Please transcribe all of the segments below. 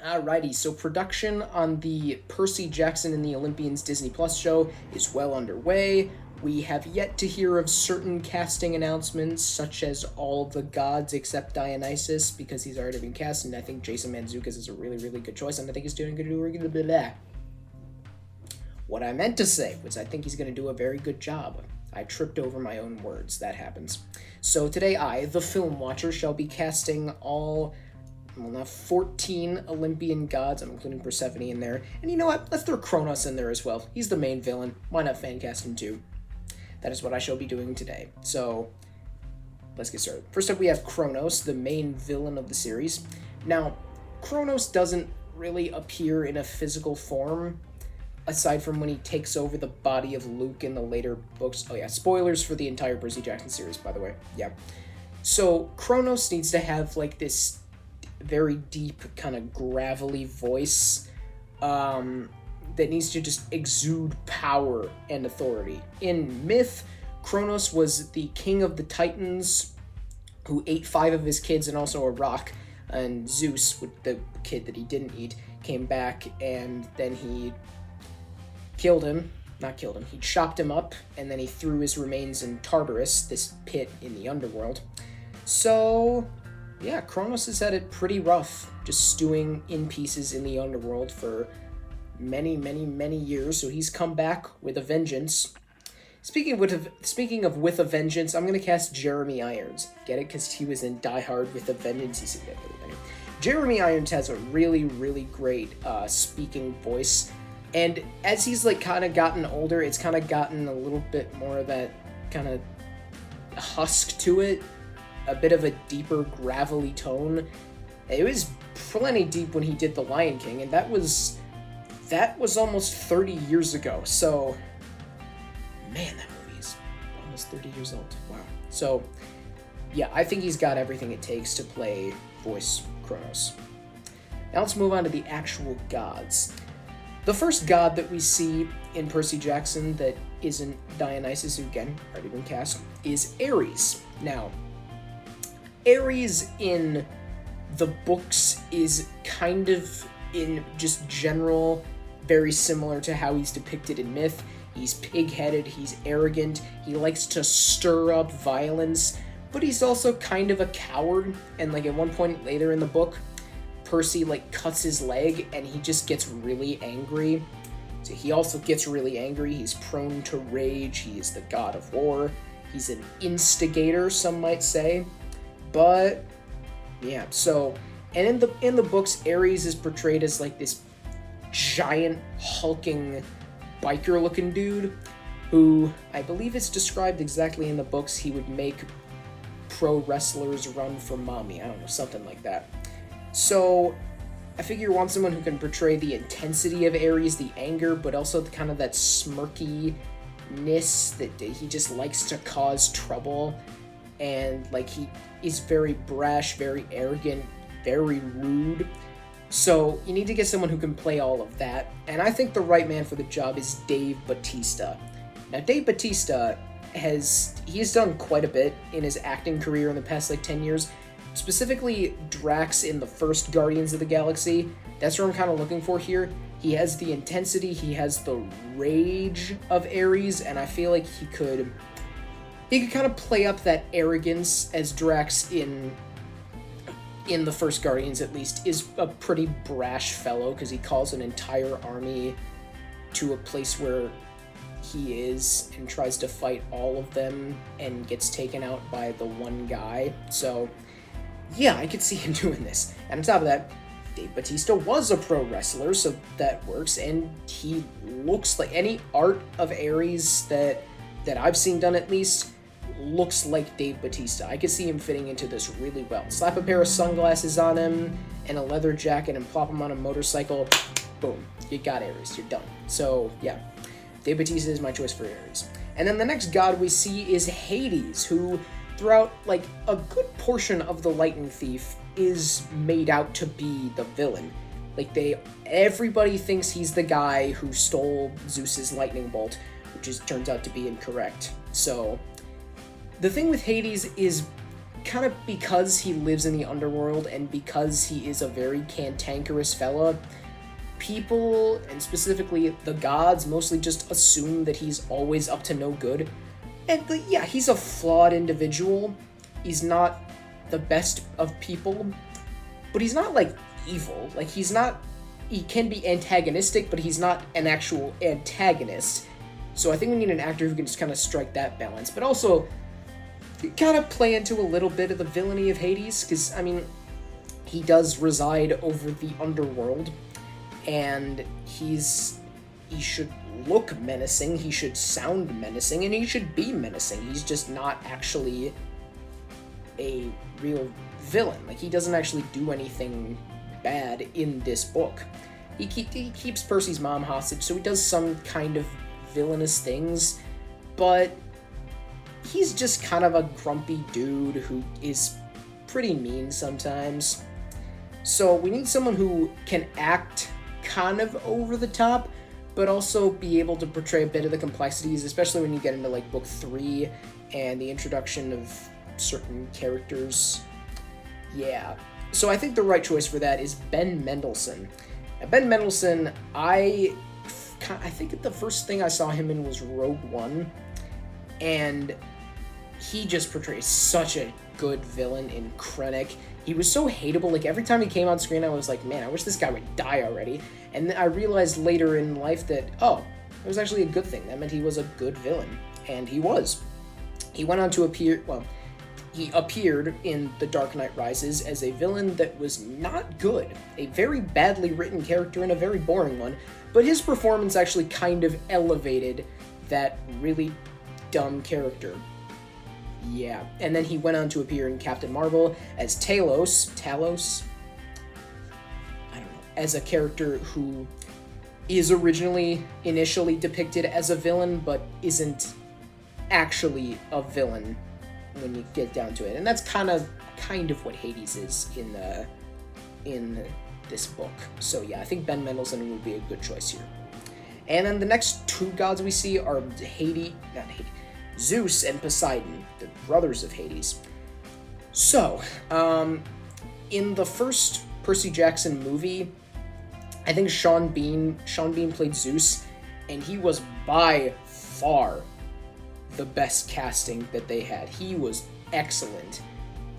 Alrighty, so production on the Percy Jackson and the Olympians Disney Plus show is well underway. We have yet to hear of certain casting announcements, such as all the gods except Dionysus, because he's already been cast, and I think Jason Mantzoukas is a really, really good choice, and I think he's doing good. What I meant to say was I think he's going to do a very good job. I tripped over my own words. That happens. So today I, the film watcher, shall be casting all... well, now 14 Olympian gods. I'm including Persephone in there. And you know what? Let's throw Kronos in there as well. He's the main villain. Why not fancast him too? That is what I shall be doing today. So, let's get started. First up, we have Kronos, the main villain of the series. Now, Kronos doesn't really appear in a physical form, aside from when he takes over the body of Luke in the later books. Oh yeah, spoilers for the entire Percy Jackson series, by the way. Yeah. So, Kronos needs to have, like, this very deep, kind of gravelly voice that needs to just exude power and authority. In myth, Kronos was the king of the Titans who ate 5 of his kids and also a rock, and Zeus, with the kid that he didn't eat, came back and then he he chopped him up, and then he threw his remains in Tartarus, this pit in the underworld. So yeah, Kronos has had it pretty rough, just stewing in pieces in the underworld for many, many, many years, so he's come back with a vengeance. Speaking of with a vengeance, I'm going to cast Jeremy Irons. Get it? Because he was in Die Hard with a Vengeance. Jeremy Irons has a really, really great speaking voice, and as he's like kind of gotten older, it's kind of gotten a little bit more of that kind of husk to it, a bit of a deeper, gravelly tone. It was plenty deep when he did The Lion King, and that was almost 30 years ago. So, man, that movie's almost 30 years old. Wow. So, yeah, I think he's got everything it takes to play voice Kronos. Now let's move on to the actual gods. The first god that we see in Percy Jackson that isn't Dionysus, who again, already been cast, is Ares. Now, Ares in the books is kind of, in just general, very similar to how he's depicted in myth. He's pig-headed, he's arrogant, he likes to stir up violence, but he's also kind of a coward, and like at one point later in the book, Percy like cuts his leg and he just gets really angry. So he also gets really angry, he's prone to rage, he is the god of war, he's an instigator, some might say. But yeah, so, and in the books, Ares is portrayed as like this giant hulking biker looking dude who I believe it's described exactly in the books he would make pro wrestlers run for mommy. I don't know, something like that. So I figure you want someone who can portray the intensity of Ares, the anger, but also the kind of that smirkiness that he just likes to cause trouble, and like he is very brash, very arrogant, very rude. So you need to get someone who can play all of that, and I think the right man for the job is Dave Bautista. Now, Dave Bautista he's done quite a bit in his acting career in the past like 10 years. Specifically, Drax in the first Guardians of the Galaxy. That's what I'm kind of looking for here. He has the intensity, he has the rage of Ares, and I feel like he could kind of play up that arrogance, as Drax in the first Guardians at least is a pretty brash fellow, because he calls an entire army to a place where he is and tries to fight all of them and gets taken out by the one guy. So yeah, I could see him doing this. And on top of that, Dave Bautista was a pro wrestler, so that works, and he looks like any art of Ares that I've seen done at least looks like Dave Bautista. I could see him fitting into this really well. Slap a pair of sunglasses on him and a leather jacket and plop him on a motorcycle. Boom. You got Ares. You're done. So, yeah. Dave Bautista is my choice for Ares. And then the next god we see is Hades, who throughout like a good portion of the Lightning Thief is made out to be the villain. Like everybody thinks he's the guy who stole Zeus's lightning bolt, which turns out to be incorrect. So the thing with Hades is kind of because he lives in the underworld and because he is a very cantankerous fella, people, and specifically the gods, mostly just assume that he's always up to no good. And yeah, he's a flawed individual. He's not the best of people, but he's not like evil. Like he can be antagonistic, but he's not an actual antagonist. So I think we need an actor who can just kind of strike that balance, but also kind of play into a little bit of the villainy of Hades, because, I mean, he does reside over the underworld, and he should look menacing, he should sound menacing, and he should be menacing. He's just not actually a real villain. Like, he doesn't actually do anything bad in this book. He keeps Percy's mom hostage, so he does some kind of villainous things, but he's just kind of a grumpy dude who is pretty mean sometimes. So we need someone who can act kind of over the top, but also be able to portray a bit of the complexities, especially when you get into like book 3 and the introduction of certain characters. Yeah. So I think the right choice for that is Ben Mendelsohn. Now, Ben Mendelsohn, I think the first thing I saw him in was Rogue One, and he just portrays such a good villain in Krennic. He was so hateable. Like, every time he came on screen, I was like, man, I wish this guy would die already. And then I realized later in life that, oh, it was actually a good thing. That meant he was a good villain. And he was. He went on to appear, well, he appeared in The Dark Knight Rises as a villain that was not good. A very badly written character and a very boring one. But his performance actually kind of elevated that really dumb character. Yeah, and then he went on to appear in Captain Marvel as Talos, I don't know, as a character who is initially depicted as a villain, but isn't actually a villain when you get down to it. And that's kind of what Hades is in this book. So yeah, I think Ben Mendelsohn would be a good choice here. And then the next two gods we see are Zeus and Poseidon, the brothers of Hades. So, in the first Percy Jackson movie, I think Sean Bean played Zeus, and he was by far the best casting that they had. He was excellent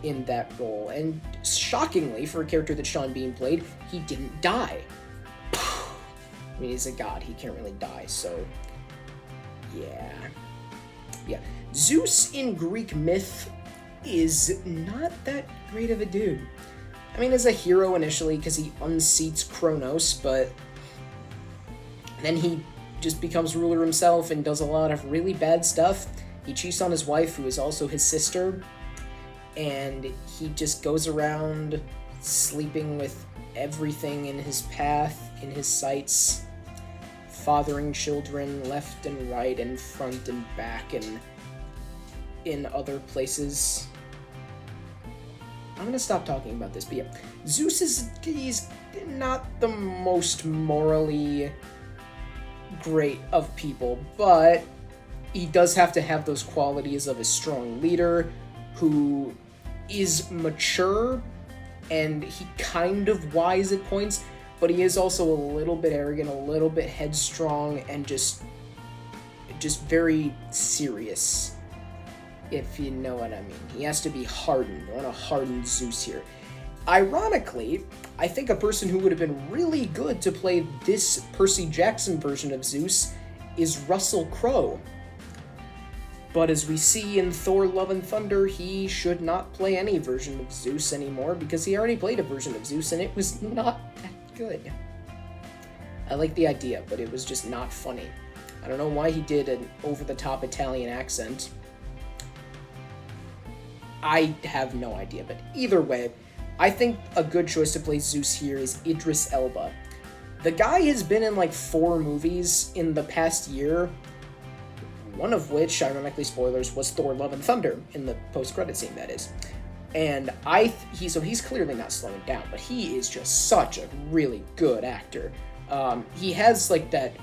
in that role, and shockingly, for a character that Sean Bean played, he didn't die. I mean, he's a god, he can't really die, so yeah. Zeus in Greek myth is not that great of a dude. I mean, as a hero initially, because he unseats Kronos, but then he just becomes ruler himself and does a lot of really bad stuff. He cheats on his wife, who is also his sister, and he just goes around sleeping with everything in his path, in his sights, fathering children left and right and front and back and in other places. I'm gonna stop talking about this, but yeah, Zeus he's not the most morally great of people, but he does have to have those qualities of a strong leader who is mature and he kind of wise at points, but he is also a little bit arrogant, a little bit headstrong, and just very serious, if you know what I mean. He has to be hardened. I want a hardened Zeus here. Ironically, I think a person who would have been really good to play this Percy Jackson version of Zeus is Russell Crowe. But as we see in Thor: Love and Thunder, he should not play any version of Zeus anymore because he already played a version of Zeus and it was not that good. I like the idea, but it was just not funny. I don't know why he did an over-the-top Italian accent. I have no idea, but either way, I think a good choice to play Zeus here is Idris Elba. The guy has been in like 4 movies in the past year, one of which, ironically, spoilers, was Thor: Love and Thunder, in the post-credit scene, that is. And he's clearly not slowing down, but he is just such a really good actor. He has like that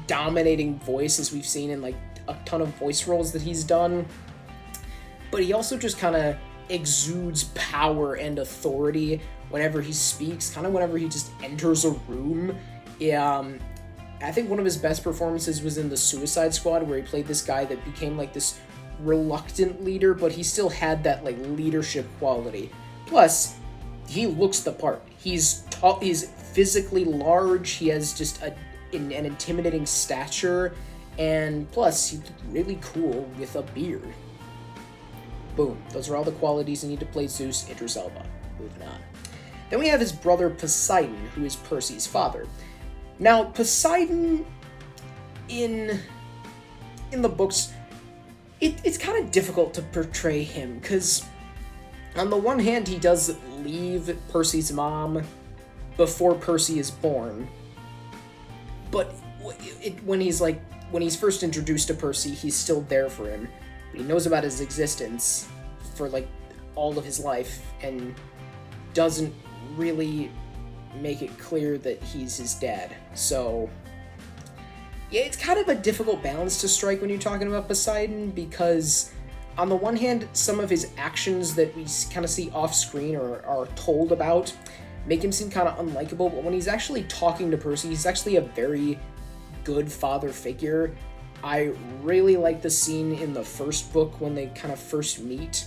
dominating voice, as we've seen in like a ton of voice roles that he's done, but he also just kind of exudes power and authority whenever he speaks, kind of whenever he just enters a room. I think one of his best performances was in the Suicide Squad, where he played this guy that became like this reluctant leader, but he still had that like leadership quality. Plus, he looks the part. He's tall, he's physically large, he has just an intimidating stature, and plus, he's really cool with a beard. Boom. Those are all the qualities you need to play Zeus. Idris Elba. Moving on. Then we have his brother Poseidon, who is Percy's father. Now, Poseidon, in the books, it's kind of difficult to portray him, because on the one hand, he does leave Percy's mom before Percy is born, but when he's first introduced to Percy, he's still there for him. But he knows about his existence for like all of his life and doesn't really make it clear that he's his dad. So yeah, it's kind of a difficult balance to strike when you're talking about Poseidon, because on the one hand, some of his actions that we kind of see off screen or are told about make him seem kind of unlikable, but when he's actually talking to Percy, he's actually a very good father figure. I really like the scene in the first book when they kind of first meet,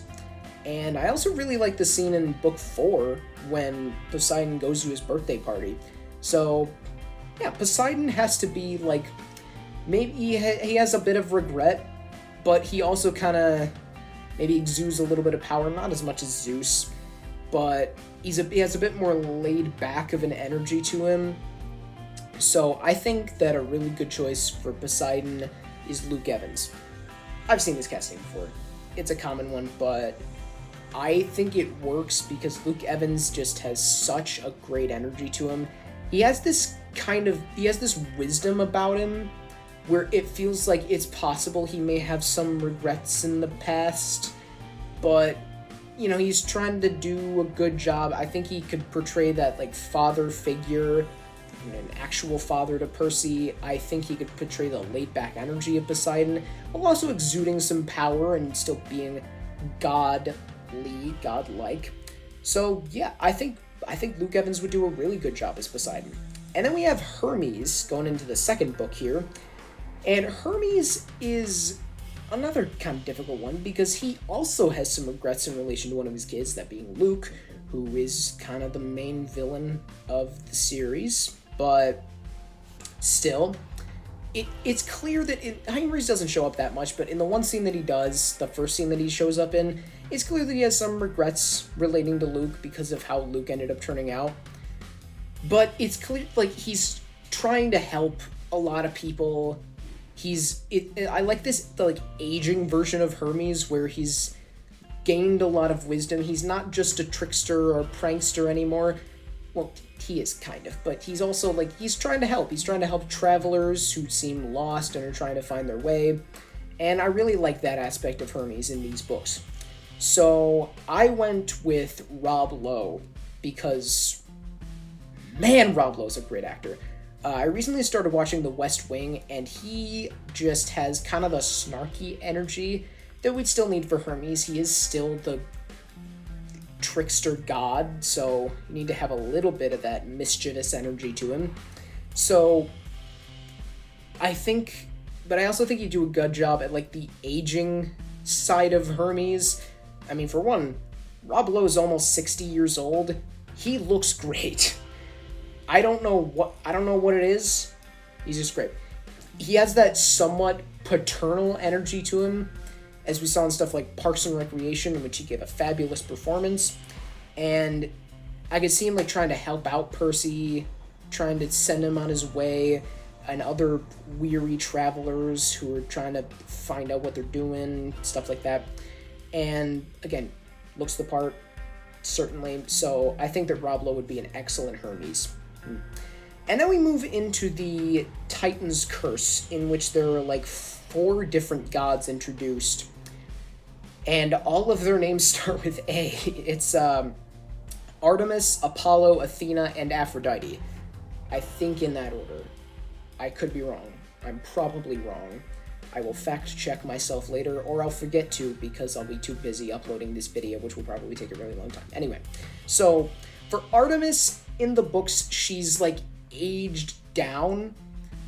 and I also really like the scene in book 4 when Poseidon goes to his birthday party. So yeah, Poseidon has to be like, maybe he has a bit of regret, but he also kind of maybe exudes a little bit of power, not as much as Zeus, but he has a bit more laid back of an energy to him. So I think that a really good choice for Poseidon is Luke Evans. I've seen this casting before. It's a common one, but I think it works because Luke Evans just has such a great energy to him. He has this wisdom about him where it feels like it's possible he may have some regrets in the past, but you know, he's trying to do a good job. I think he could portray that like father figure, an actual father to Percy. I think he could portray the laid-back energy of Poseidon, while also exuding some power and still being godly, godlike. So yeah, I think Luke Evans would do a really good job as Poseidon. And then we have Hermes going into the second book here. And Hermes is another kind of difficult one because he also has some regrets in relation to one of his kids, that being Luke, who is kind of the main villain of the series. But still, it's clear that Hermes doesn't show up that much, but in the one scene that he does, the first scene that he shows up in, it's clear that he has some regrets relating to Luke because of how Luke ended up turning out. But it's clear, like, he's trying to help a lot of people. I like the aging version of Hermes where he's gained a lot of wisdom. He's not just a trickster or prankster anymore. Well, he is kind of, but he's also he's trying to help. He's trying to help travelers who seem lost and are trying to find their way. And I really like that aspect of Hermes in these books. So I went with Rob Lowe because, man, Rob Lowe's a great actor. I recently started watching The West Wing, and he just has kind of the snarky energy that we'd still need for Hermes. He is still the trickster god, so you need to have a little bit of that mischievous energy to him. So I also think you do a good job at the aging side of Hermes. I mean, for one, Rob Lowe is almost 60 years old. He looks great. I don't know what it is. He's just great. He has that somewhat paternal energy to him, as we saw in stuff like Parks and Recreation, in which he gave a fabulous performance. And I could see him trying to help out Percy, trying to send him on his way, and other weary travelers who are trying to find out what they're doing, stuff like that. And again, looks the part, certainly. So I think that Rob Lowe would be an excellent Hermes. And then we move into the Titan's Curse, in which there are 4 different gods introduced, and all of their names start with A. It's Artemis, Apollo, Athena, and Aphrodite. I think in that order. I could be wrong. I'm probably wrong. I will fact check myself later, or I'll forget to because I'll be too busy uploading this video, which will probably take a really long time. Anyway, so for Artemis in the books, she's like aged down.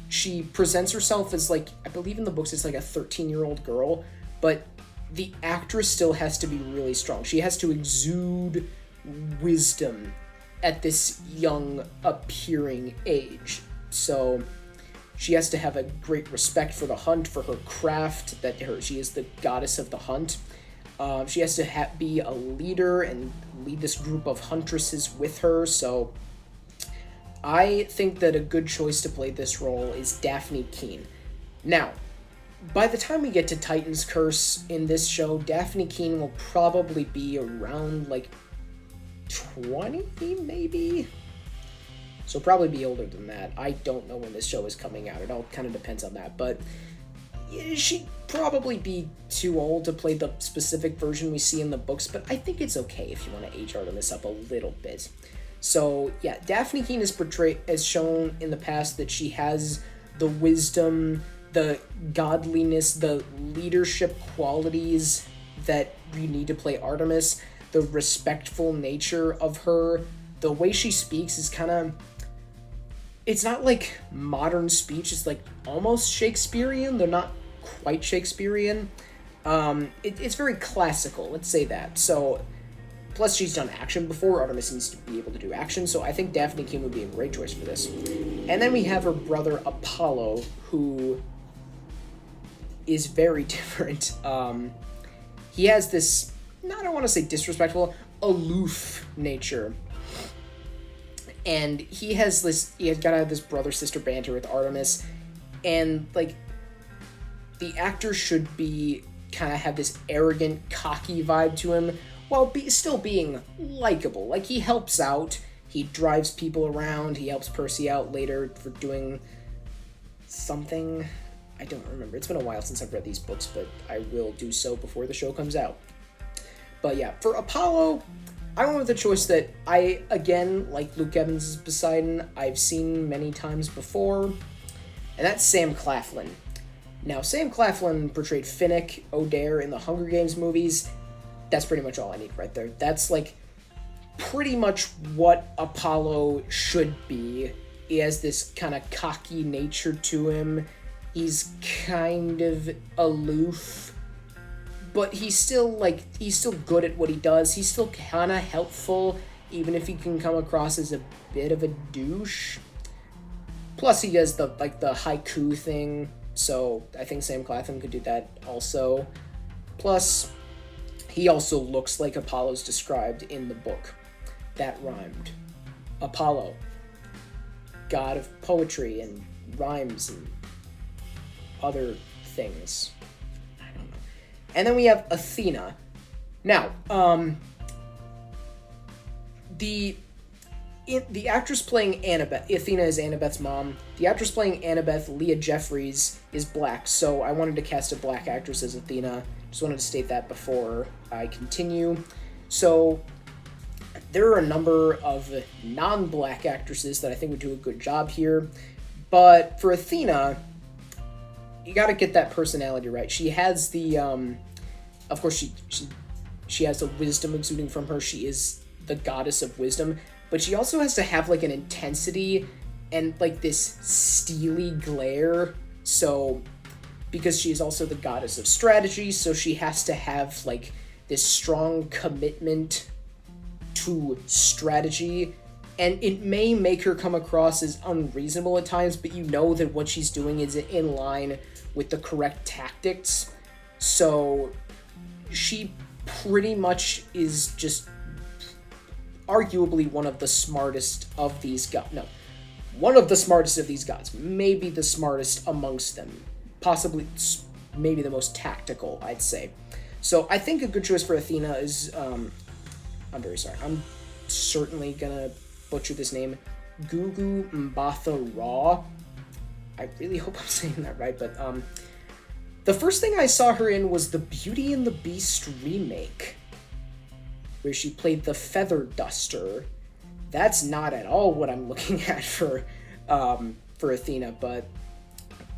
She presents herself as like, I believe in the books it's like a 13-year-old girl, but the actress still has to be really strong. She has to exude wisdom at this young appearing age. So she has to have a great respect for the hunt, for her craft, she is the goddess of the hunt. She has to be a leader and lead this group of huntresses with her. So I think that a good choice to play this role is Daphne Keane. Now, by the time we get to Titan's Curse in this show, Daphne Keane will probably be around like 20, maybe? So probably be older than that. I don't know when this show is coming out. It all kind of depends on that. But she'd probably be too old to play the specific version we see in the books. But I think it's okay if you want to age Artemis up a little bit. So yeah, Daphne Keane is portrayed as shown in the past that she has the wisdom, the godliness, the leadership qualities that you need to play Artemis, the respectful nature of her. The way she speaks is kind of, it's not like modern speech, it's like almost Shakespearean. They're not quite Shakespearean. It's very classical, let's say that. So, plus she's done action before. Artemis needs to be able to do action, so I think Daphne Keane would be a great choice for this. And then we have her brother Apollo, who is very different. He has this, I don't want to say disrespectful, aloof nature. And he has got to have this brother-sister banter with Artemis. And, like, the actor should be, kind of have this arrogant, cocky vibe to him, while still being likable. Like, he helps out, he drives people around, he helps Percy out later for doing something. I don't remember. It's been a while since I've read these books, but I will do so before the show comes out. But yeah, for Apollo, I went with a choice that I, again, like Luke Evans' Poseidon, I've seen many times before, and that's Sam Claflin. Now, Sam Claflin portrayed Finnick Odair in the Hunger Games movies. That's pretty much all I need right there. That's, like, pretty much what Apollo should be. He has this kind of cocky nature to him. He's kind of aloof, but he's still good at what he does. He's still kind of helpful, even if he can come across as a bit of a douche. Plus, he does the haiku thing, so I think Sam Claflin could do that also. Plus, he also looks like Apollo's described in the book. That rhymed. Apollo, god of poetry and rhymes and other things. I don't know. And then we have Athena. Now, the actress playing Annabeth, Athena is Annabeth's mom. The actress playing Annabeth, Leah Jeffries, is black, so I wanted to cast a black actress as Athena. Just wanted to state that before I continue. So, there are a number of non-black actresses that I think would do a good job here, but for Athena, you gotta get that personality right. She has the, of course, she has the wisdom exuding from her. She is the goddess of wisdom, but she also has to have, like, an intensity and, like, this steely glare. So, because she is also the goddess of strategy, so she has to have, like, this strong commitment to strategy. And it may make her come across as unreasonable at times, but you know that what she's doing is in line with the correct tactics. So she pretty much is just arguably one of the smartest of these gods. No, one of the smartest of these gods. Maybe the smartest amongst them. Possibly, maybe the most tactical, I'd say. So I think a good choice for Athena is, I'm very sorry. I'm certainly gonna butcher this name. Gugu Mbatha Raw. I really hope I'm saying that right, but the first thing I saw her in was the Beauty and the Beast remake, where she played the Feather Duster. That's not at all what I'm looking at for Athena, but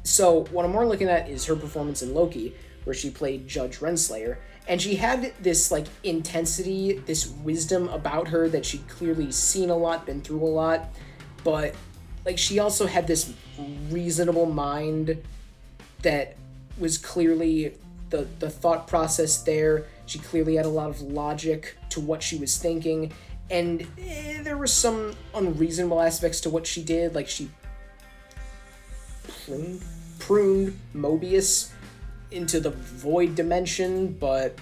So what I'm more looking at is her performance in Loki, where she played Judge Renslayer, and she had this like intensity, this wisdom about her that she'd clearly seen a lot, been through a lot, but like she also had this reasonable mind that was clearly the thought process there. She clearly had a lot of logic to what she was thinking, and there were some unreasonable aspects to what she did, like she pruned Mobius into the void dimension, but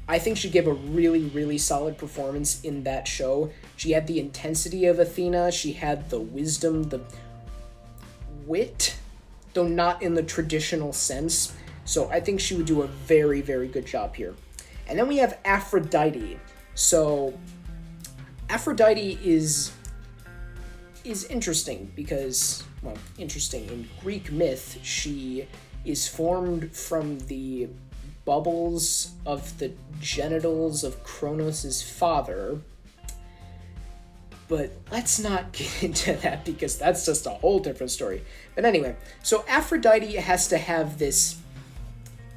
I think she gave a really, really solid performance in that show. She had the intensity of Athena, she had the wisdom, the wit, though not in the traditional sense, so I think she would do a very, very good job here. And then we have Aphrodite. So Aphrodite is interesting because, well, interesting. In Greek myth, she is formed from the bubbles of the genitals of Kronos' father. But let's not get into that because that's just a whole different story. But anyway, so Aphrodite has to have this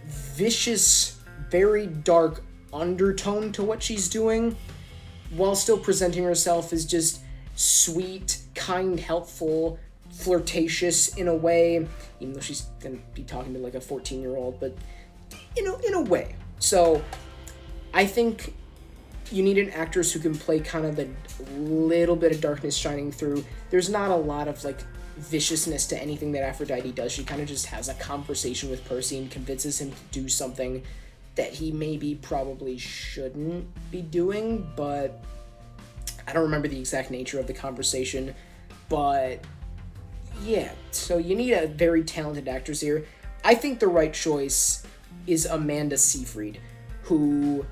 vicious, very dark undertone to what she's doing, while still presenting herself as just sweet, kind, helpful, flirtatious in a way, even though she's gonna be talking to like a 14-year-old, but in a way. So I think you need an actress who can play kind of the little bit of darkness shining through. There's not a lot of like viciousness to anything that Aphrodite does. She kind of just has a conversation with Percy and convinces him to do something that he maybe probably shouldn't be doing, but I don't remember the exact nature of the conversation. But yeah, so you need a very talented actress here. I think the right choice is Amanda Seyfried, who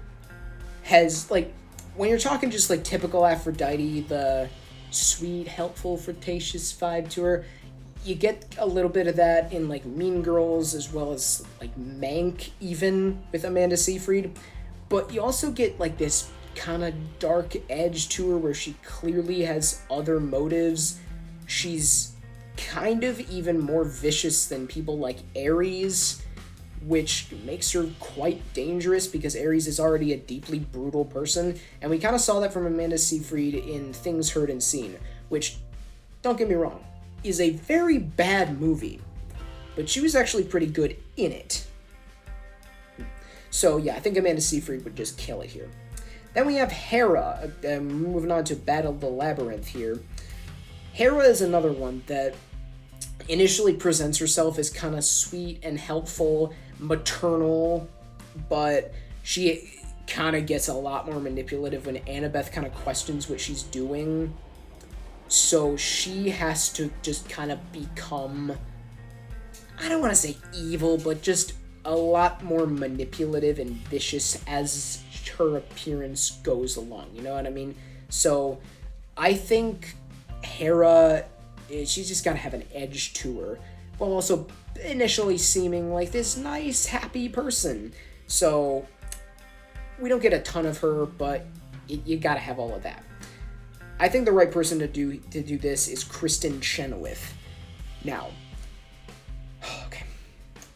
has, like, when you're talking just like typical Aphrodite, the sweet, helpful, flirtatious vibe to her, you get a little bit of that in like Mean Girls, as well as like Mank even with Amanda Seyfried, but you also get like this kind of dark edge to her where she clearly has other motives. She's kind of even more vicious than people like Ares, which makes her quite dangerous because Ares is already a deeply brutal person, and we kind of saw that from Amanda Seyfried in Things Heard and Seen, which, don't get me wrong, is a very bad movie, but she was actually pretty good in it. So yeah, I think Amanda Seyfried would just kill it here. Then we have Hera, moving on to Battle of the Labyrinth here. Hera is another one that initially presents herself as kind of sweet and helpful, maternal, but she kind of gets a lot more manipulative when Annabeth kind of questions what she's doing. So she has to just kind of become, I don't want to say evil, but just a lot more manipulative and vicious as her appearance goes along, you know what I mean? So I think Hera, she's just got to have an edge to her, while also initially seeming like this nice, happy person. So we don't get a ton of her, but you got to have all of that. I think the right person to do this is Kristen Chenoweth. Now, okay,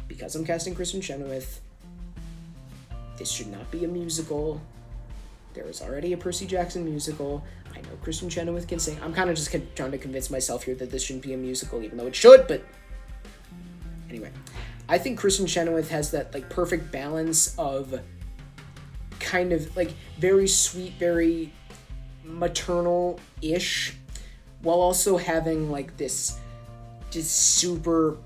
because I'm casting Kristen Chenoweth, this should not be a musical. There is already a Percy Jackson musical. I know Kristen Chenoweth can sing. I'm kind of just trying to convince myself here that this shouldn't be a musical, even though it should, but anyway. I think Kristen Chenoweth has that like perfect balance of kind of like very sweet, very maternal-ish, while also having like this just super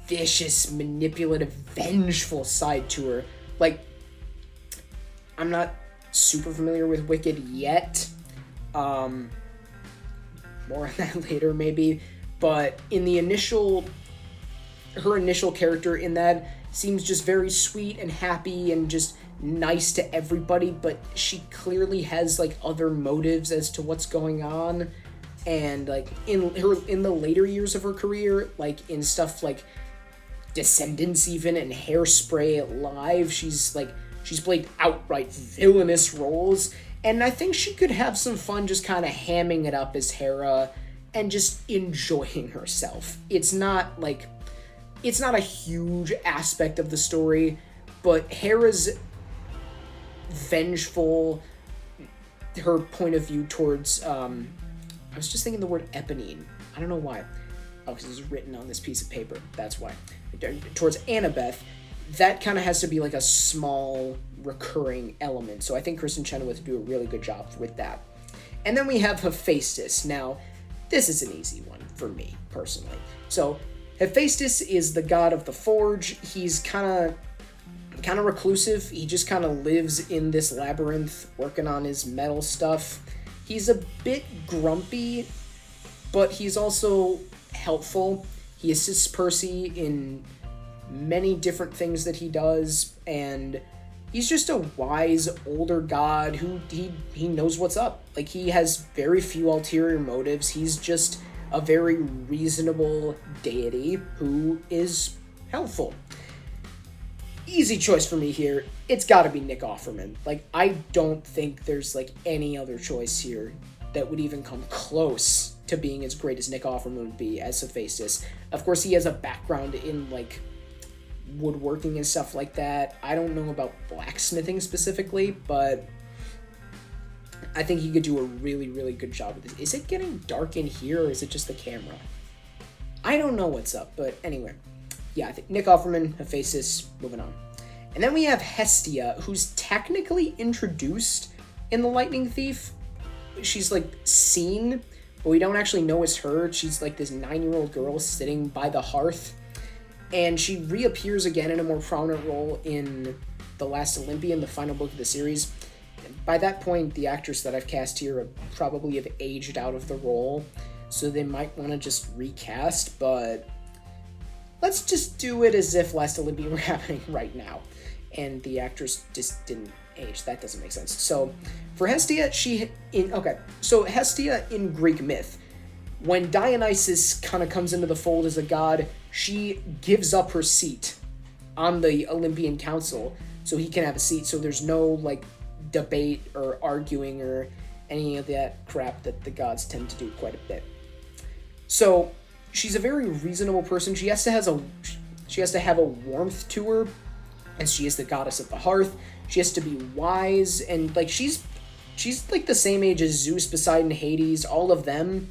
vicious, manipulative, vengeful side to her. Like, I'm not super familiar with Wicked yet. More on that later maybe, but in the her initial character in that seems just very sweet and happy and just nice to everybody, but she clearly has like other motives as to what's going on. And like in the later years of her career, like in stuff like Descendants even and Hairspray Live, she's played outright villainous roles, and I think she could have some fun just kind of hamming it up as Hera and just enjoying herself. It's not a huge aspect of the story, but Hera's vengeful, her point of view towards, I was just thinking the word Eponine. I don't know why. Oh, because it's written on this piece of paper. That's why. Towards Annabeth, that kind of has to be like a small recurring element. So I think Kristen Chenoweth would do a really good job with that. And then we have Hephaestus. Now, this is an easy one for me, personally. So Hephaestus is the god of the forge. He's kind of reclusive. He just kind of lives in this labyrinth working on his metal stuff. He's a bit grumpy, but he's also helpful. He assists Percy in many different things that he does, and he's just a wise older god who he knows what's up. Like, he has very few ulterior motives. He's just a very reasonable deity who is helpful. Easy choice for me here. It's got to be Nick Offerman. Like, I don't think there's like any other choice here that would even come close to being as great as Nick Offerman would be as Hephaestus. Of course, he has a background in like woodworking and stuff like that. I don't know about blacksmithing specifically, but I think he could do a really, really good job with this. Is it getting dark in here, or is it just the camera? I don't know what's up, but anyway. Yeah, I think Nick Offerman, Hephaestus, moving on. And then we have Hestia, who's technically introduced in The Lightning Thief. She's like seen, but we don't actually know it's her. She's like this 9-year-old girl sitting by the hearth. And she reappears again in a more prominent role in The Last Olympian, the final book of the series. By that point, the actress that I've cast here probably have aged out of the role, so they might want to just recast, but let's just do it as if Last Olympian were happening right now, and the actress just didn't age. That doesn't make sense. So for Hestia, Hestia in Greek myth, when Dionysus kind of comes into the fold as a god, she gives up her seat on the Olympian Council so he can have a seat, so there's no like debate or arguing or any of that crap that the gods tend to do quite a bit. So she's a very reasonable person. She has to have a warmth to her, and she is the goddess of the hearth. She has to be wise, and like she's like the same age as Zeus, Poseidon, Hades, all of them,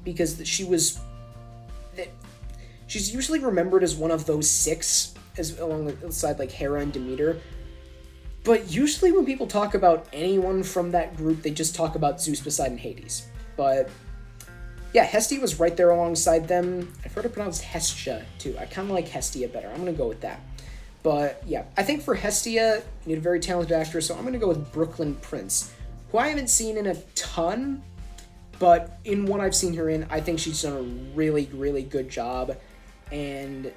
because she's usually remembered as one of those 6, as alongside like Hera and Demeter. But usually when people talk about anyone from that group, they just talk about Zeus, Poseidon, Hades. But yeah, Hestia was right there alongside them. I've heard it pronounced Hestia too. I kind of like Hestia better. I'm going to go with that. But yeah, I think for Hestia, you need a very talented actress, so I'm going to go with Brooklyn Prince, who I haven't seen in a ton, but in what I've seen her in, I think she's done a really, really good job. And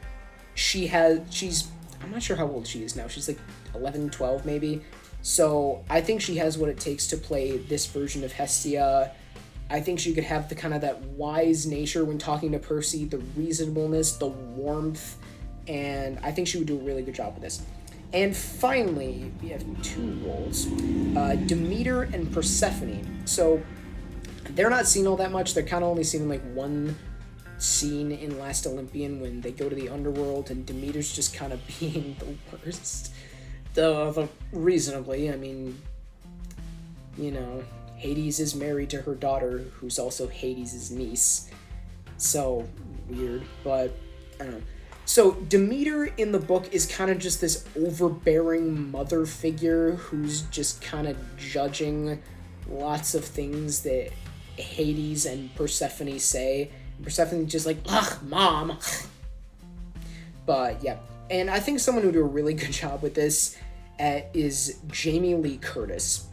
I'm not sure how old she is now. She's like 11, 12 maybe. So I think she has what it takes to play this version of Hestia. I think she could have the kind of that wise nature when talking to Percy, the reasonableness, the warmth, and I think she would do a really good job with this. And finally, we have 2 roles, Demeter and Persephone. So they're not seen all that much. They're kind of only seen in like one scene in Last Olympian when they go to the underworld and Demeter's just kind of being the worst. Reasonably, I mean, you know, Hades is married to her daughter, who's also Hades' niece. So weird, but I don't know. So Demeter in the book is kind of just this overbearing mother figure who's just kind of judging lots of things that Hades and Persephone say. Persephone's just like, ugh, mom. But yeah, and I think someone who do a really good job with this is Jamie Lee Curtis,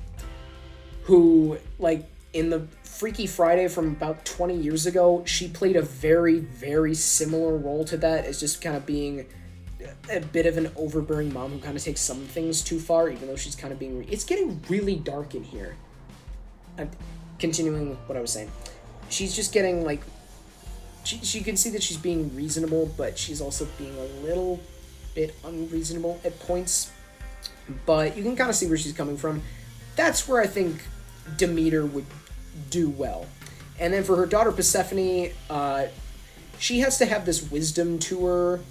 who, like, in the Freaky Friday from about 20 years ago, she played a very, very similar role to that, as just kind of being a bit of an overbearing mom who kind of takes some things too far, even though she's kind of being... It's getting really dark in here. Continuing with what I was saying. She's just getting, like... She can see that she's being reasonable, but she's also being a little bit unreasonable at points. But you can kind of see where she's coming from. That's where I think Demeter would do well. And then for her daughter Persephone, she has to have this wisdom to her.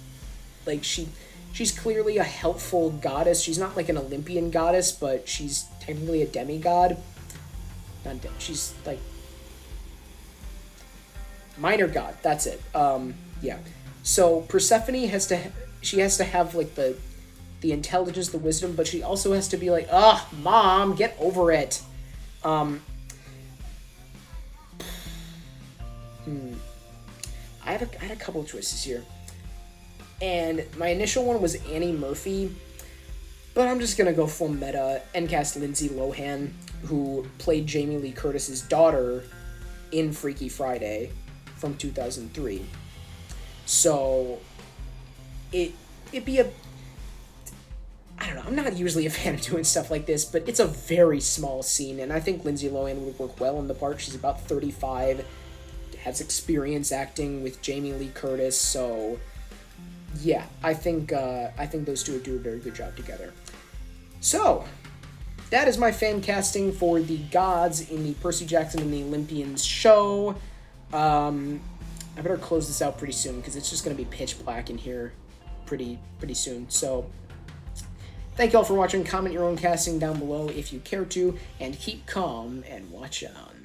Like, she's clearly a helpful goddess. She's not like an Olympian goddess, but she's technically a demigod. She's like minor god. That's it. Yeah. So Persephone has to have like the intelligence, the wisdom, but she also has to be like, Mom, get over it. I had a couple of choices here. And my initial one was Annie Murphy, but I'm just going to go full meta and cast Lindsay Lohan, who played Jamie Lee Curtis's daughter in Freaky Friday from 2003. So, it'd be I don't know, I'm not usually a fan of doing stuff like this, but it's a very small scene, and I think Lindsay Lohan would work well in the part. She's about 35, has experience acting with Jamie Lee Curtis, so yeah, I think those two would do a very good job together. So, that is my fan casting for the gods in the Percy Jackson and the Olympians show. I better close this out pretty soon because it's just going to be pitch black in here pretty soon. So, thank you all for watching. Comment your own casting down below if you care to, and keep calm and watch on.